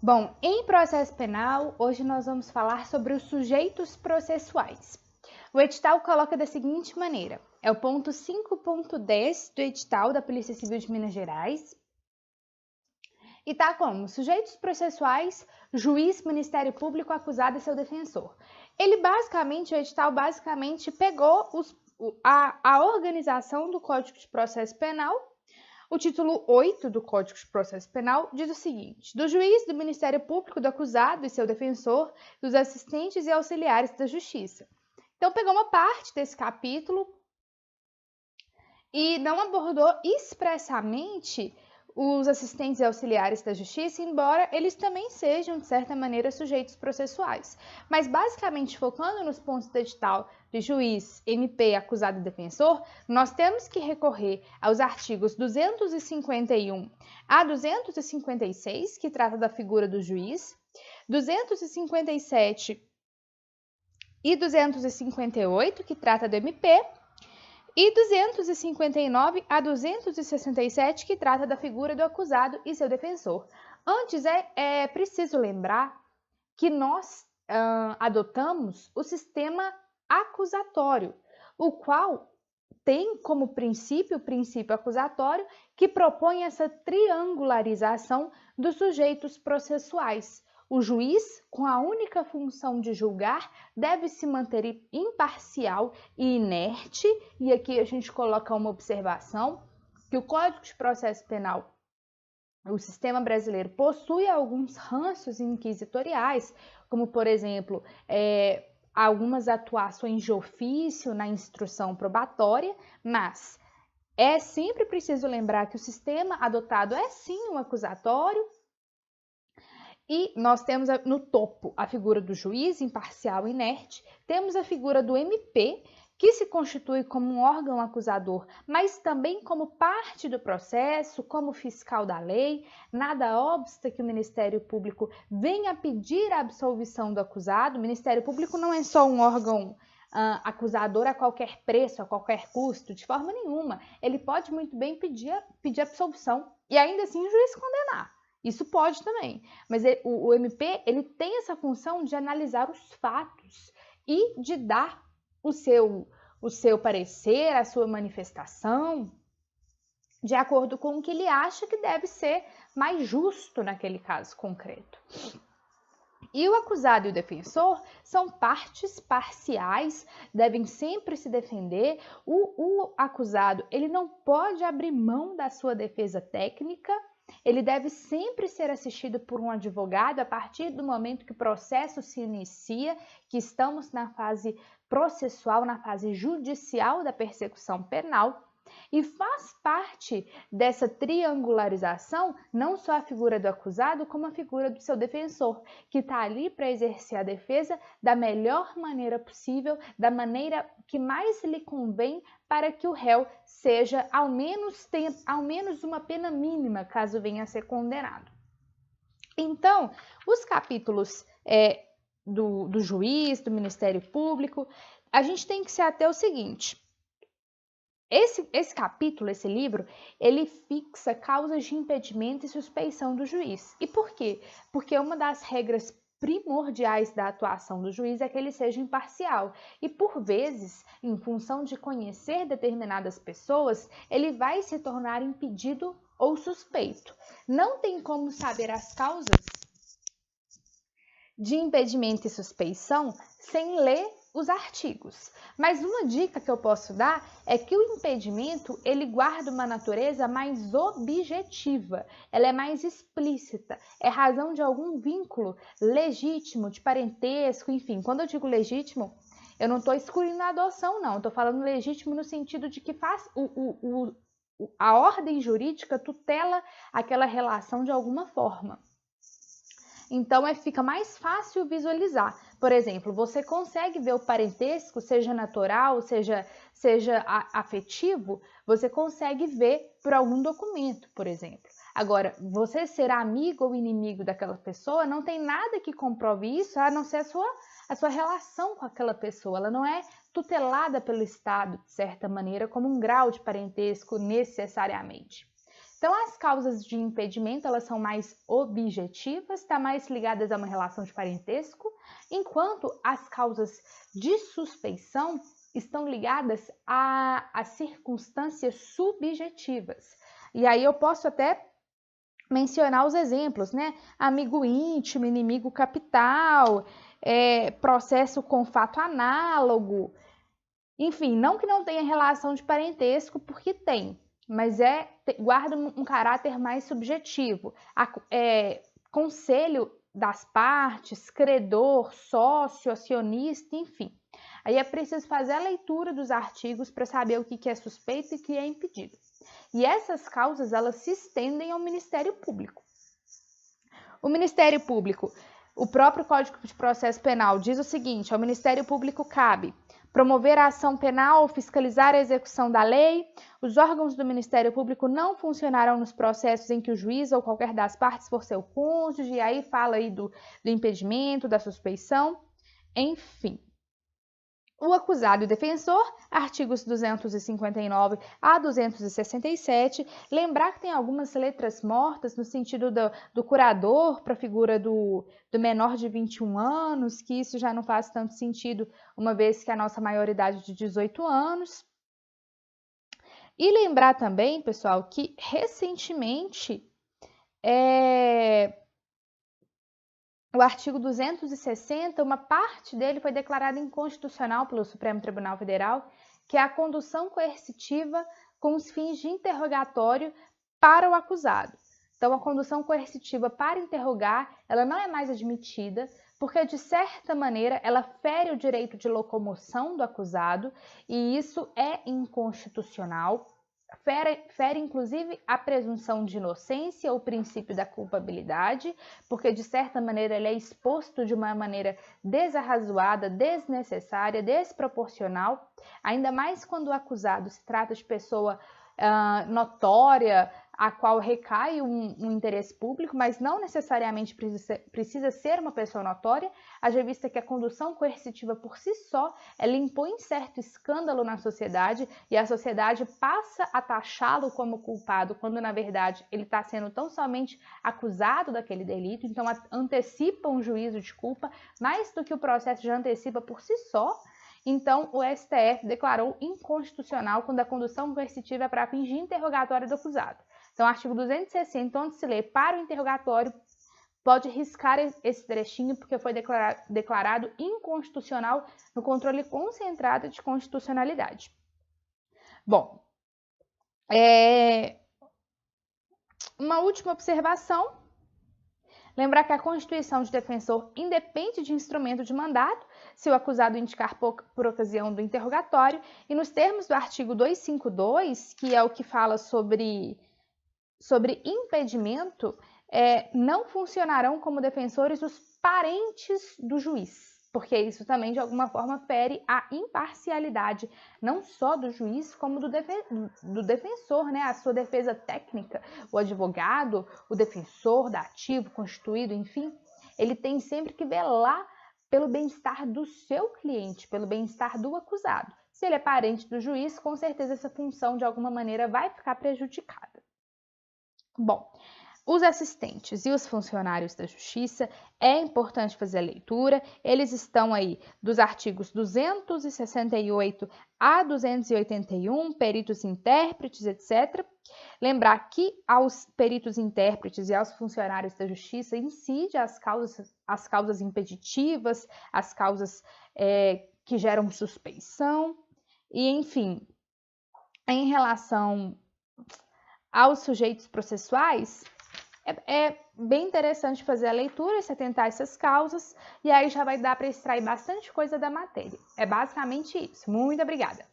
Bom, em processo penal, hoje nós vamos falar sobre os sujeitos processuais. O edital coloca da seguinte maneira: é o ponto 5.10 do edital da Polícia Civil de Minas Gerais. E tá como? Sujeitos processuais, juiz, Ministério Público, acusado e seu defensor. O edital basicamente pegou a organização do Código de Processo Penal. O título 8 do Código de Processo Penal diz o seguinte: do juiz, do Ministério Público, do acusado e seu defensor, dos assistentes e auxiliares da Justiça. Então, pegou uma parte desse capítulo e não abordou expressamente os assistentes e auxiliares da Justiça, embora eles também sejam, de certa maneira, sujeitos processuais. Mas, basicamente, focando nos pontos do edital de juiz, MP, acusado e defensor, nós temos que recorrer aos artigos 251 a 256, que trata da figura do juiz, 257 e 258, que trata do MP, e 259 a 267, que trata da figura do acusado e seu defensor. Antes, é preciso lembrar que nós adotamos o sistema acusatório, o qual tem como princípio o princípio acusatório, que propõe essa triangularização dos sujeitos processuais. O juiz, com a única função de julgar, deve se manter imparcial e inerte, e aqui a gente coloca uma observação, que o Código de Processo Penal, o sistema brasileiro, possui alguns ranços inquisitoriais, como, por exemplo, algumas atuações de ofício na instrução probatória, mas é sempre preciso lembrar que o sistema adotado é sim um acusatório. E nós temos no topo a figura do juiz, imparcial e inerte, temos a figura do MP, que se constitui como um órgão acusador, mas também como parte do processo, como fiscal da lei. Nada obsta que o Ministério Público venha pedir a absolvição do acusado. O Ministério Público não é só um órgão acusador a qualquer preço, a qualquer custo, de forma nenhuma. Ele pode muito bem pedir absolvição e ainda assim o juiz condenar. Isso pode também, mas o MP ele tem essa função de analisar os fatos e de dar o seu parecer, a sua manifestação, de acordo com o que ele acha que deve ser mais justo naquele caso concreto. E o acusado e o defensor são partes parciais, devem sempre se defender. O acusado ele não pode abrir mão da sua defesa técnica. Ele deve sempre ser assistido por um advogado a partir do momento que o processo se inicia, que estamos na fase processual, na fase judicial da persecução penal. E faz parte dessa triangularização não só a figura do acusado, como a figura do seu defensor, que está ali para exercer a defesa da melhor maneira possível, da maneira que mais lhe convém, para que o réu seja, tenha ao menos uma pena mínima, caso venha a ser condenado. Então, os capítulos do juiz, do Ministério Público, a gente tem que se ater ao seguinte: esse capítulo, esse livro, ele fixa causas de impedimento e suspeição do juiz. E por quê? Porque uma das regras primordiais da atuação do juiz é que ele seja imparcial. E por vezes, em função de conhecer determinadas pessoas, ele vai se tornar impedido ou suspeito. Não tem como saber as causas de impedimento e suspeição sem ler os artigos. Mas uma dica que eu posso dar é que o impedimento ele guarda uma natureza mais objetiva, ela é mais explícita, é razão de algum vínculo legítimo, de parentesco, enfim. Quando eu digo legítimo, eu não estou excluindo a adoção, não. Estou falando legítimo no sentido de que a ordem jurídica tutela aquela relação de alguma forma. Então, fica mais fácil visualizar. Por exemplo, você consegue ver o parentesco, seja natural, seja afetivo, você consegue ver por algum documento, por exemplo. Agora, você ser amigo ou inimigo daquela pessoa, não tem nada que comprove isso, a não ser a sua relação com aquela pessoa. Ela não é tutelada pelo Estado, de certa maneira, como um grau de parentesco necessariamente. Então, as causas de impedimento, elas são mais objetivas, está mais ligadas a uma relação de parentesco, enquanto as causas de suspeição estão ligadas a circunstâncias subjetivas. E aí eu posso até mencionar os exemplos, né? Amigo íntimo, inimigo capital, processo com fato análogo, enfim, não que não tenha relação de parentesco, porque tem, mas guarda um caráter mais subjetivo. Conselho das partes, credor, sócio, acionista, enfim. Aí é preciso fazer a leitura dos artigos para saber o que é suspeito e o que é impedido. E essas causas, elas se estendem ao Ministério Público. O Ministério Público, o próprio Código de Processo Penal diz o seguinte: ao Ministério Público cabe promover a ação penal, fiscalizar a execução da lei. Os órgãos do Ministério Público não funcionarão nos processos em que o juiz ou qualquer das partes for seu cônjuge, e aí fala aí do impedimento, da suspeição, enfim. O acusado e o defensor, artigos 259 a 267, lembrar que tem algumas letras mortas no sentido do curador para a figura do menor de 21 anos, que isso já não faz tanto sentido, uma vez que a nossa maioridade é de 18 anos. E lembrar também, pessoal, que recentemente o artigo 260, uma parte dele foi declarada inconstitucional pelo Supremo Tribunal Federal, que é a condução coercitiva com os fins de interrogatório para o acusado. Então, a condução coercitiva para interrogar, ela não é mais admitida, porque, de certa maneira, ela fere o direito de locomoção do acusado, e isso é inconstitucional. Fere, inclusive, a presunção de inocência, o princípio da culpabilidade, porque, de certa maneira, ele é exposto de uma maneira desarrazoada, desnecessária, desproporcional, ainda mais quando o acusado se trata de pessoa notória, a qual recai um interesse público, mas não necessariamente precisa ser uma pessoa notória, haja vista que a condução coercitiva por si só, ela impõe certo escândalo na sociedade e a sociedade passa a taxá-lo como culpado, quando na verdade ele está sendo tão somente acusado daquele delito, então antecipa um juízo de culpa, mais do que o processo já antecipa por si só. Então, o STF declarou inconstitucional quando a condução coercitiva é para fins de interrogatório do acusado. Então, artigo 260, onde se lê para o interrogatório, pode riscar esse trechinho, porque foi declarado inconstitucional no controle concentrado de constitucionalidade. Bom, uma última observação. Lembrar que a constituição de defensor independe de instrumento de mandato, se o acusado indicar por ocasião do interrogatório, e nos termos do artigo 252, que é o que fala sobre impedimento, não funcionarão como defensores os parentes do juiz, porque isso também, de alguma forma, fere a imparcialidade, não só do juiz, como do defensor, né? A sua defesa técnica, o advogado, o defensor dativo, constituído, enfim, ele tem sempre que velar pelo bem-estar do seu cliente, pelo bem-estar do acusado. Se ele é parente do juiz, com certeza essa função, de alguma maneira, vai ficar prejudicada. Bom, os assistentes e os funcionários da Justiça, é importante fazer a leitura, eles estão aí dos artigos 268 a 281, peritos intérpretes, etc. Lembrar que aos peritos intérpretes e aos funcionários da Justiça incide as causas impeditivas, as causas que geram suspeição, e enfim, em relação aos sujeitos processuais, é bem interessante fazer a leitura e se atentar a essas causas, e aí já vai dar para extrair bastante coisa da matéria. É basicamente isso. Muito obrigada!